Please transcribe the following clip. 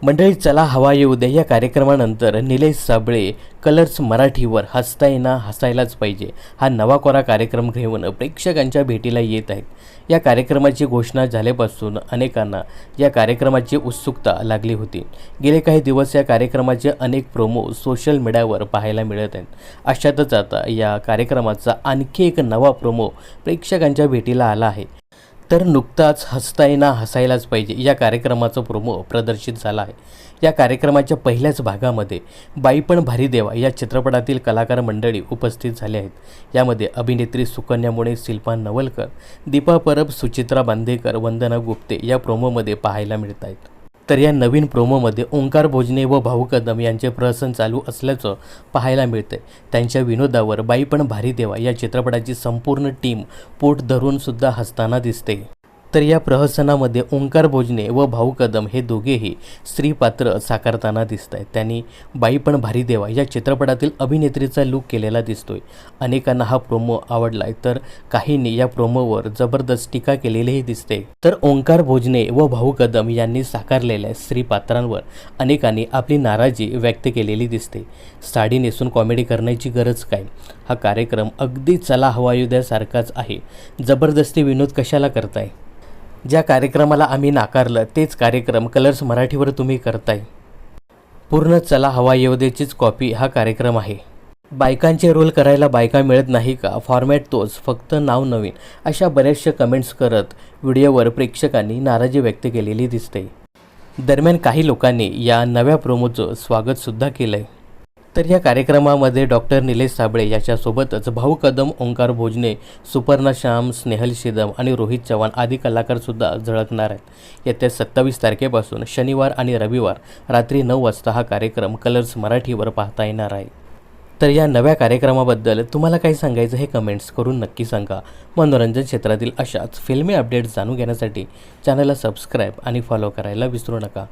मंडळी चला हवा येऊ दे या कार्यक्रमानंतर निलेश साबळे कलर्स मराठीवर हसता येणं हसायलाच पाहिजे हा नवा कोरा कार्यक्रम घेऊन प्रेक्षकांच्या भेटीला येत आहेत। या कार्यक्रमाची घोषणा झाल्यापासून अनेकांना या कार्यक्रमाची उत्सुकता लागली होती। गेले काही दिवस या कार्यक्रमाचे अनेक प्रोमो सोशल मीडियावर पाहायला मिळत आहेत। अशातच आता या कार्यक्रमाचा आणखी एक नवा प्रोमो प्रेक्षकांच्या भेटीला आला आहे। तर नुकताच हसता येणं हसायलाच पाहिजे या कार्यक्रमाचा प्रोमो प्रदर्शित झाला आहे। या कार्यक्रमाच्या पहिल्याच भागामध्ये बाई पण भारी देवा या चित्रपटातील कलाकार मंडळी उपस्थित झाले आहेत। यामध्ये अभिनेत्री सुकन्या मोरे, शिल्पा नवलकर, दीपा परब, सुचित्रा बांदेकर, वंदना गुप्ते या प्रोमोमध्ये पाहायला मिळत आहेत। तर या नवीन प्रोमोमध्ये ओंकार भोजने व भाऊ कदम यांचे प्रहसन चालू असल्याचं पाहायला मिळतंय। त्यांच्या विनोदावर बाई पण भारी देवा या चित्रपटाची संपूर्ण टीम पोट धरून सुद्धा हसताना दिसते। तर या प्रहसनामध्ये ओंकार भोजने व भाऊ कदम हे दोघेही स्त्री पात्र साकारताना दिसत आहेत। त्यांनी बाई पण भारी देवा या चित्रपटातील अभिनेत्रीचा लूक केलेला दिसतोय। अनेकांना हा प्रोमो आवडलाय तर काहींनी या प्रोमोवर जबरदस्त टीका केलेलीही दिसते। तर ओंकार भोजने व भाऊ कदम यांनी साकारलेल्या स्त्री पात्रांवर अनेकांनी आपली नाराजी व्यक्त केलेली दिसते। साडी नेसून कॉमेडी करण्याची गरज काय? हा कार्यक्रम अगदी चला हवा येऊ द्या सारखाच आहे। जबरदस्ती विनोद कशाला करताय? ज्या कार्यक्रमाला आम्ही नाकारलं तेच कार्यक्रम कलर्स मराठीवर तुम्ही करताय। पूर्ण चला हवा येऊ देचीच कॉपी हा कार्यक्रम आहे। बायकांचे रोल करायला बायका मिळत नाही का? फॉर्मॅट तोच, फक्त नाव नवीन, अशा बऱ्याचशा कमेंट्स करत व्हिडिओवर प्रेक्षकांनी नाराजी व्यक्त केलेली दिसते। दरम्यान काही लोकांनी या नव्या प्रोमोचं स्वागतसुद्धा केलं आहे। तर या कार्यक्रमामध्ये डॉक्टर निलेश साबळे याच्यासोबतच भाऊ कदम, ओंकार भोजने, सुपर्णा श्याम, स्नेहल शिदम आणि रोहित चव्हाण आदी कलाकारसुद्धा झळकणार आहेत। येत्या 27 तारखेपासून शनिवार आणि रविवार रात्री 9 वाजता हा कार्यक्रम कलर्स मराठीवर पाहता येणार आहे। तर या नव्या कार्यक्रमाबद्दल तुम्हाला काय सांगायचं हे कमेंट्स करून नक्की सांगा। मनोरंजन क्षेत्रातील अशाच फिल्मी अपडेट्स जाणून घेण्यासाठी चॅनलला सबस्क्राईब आणि फॉलो करायला विसरू नका।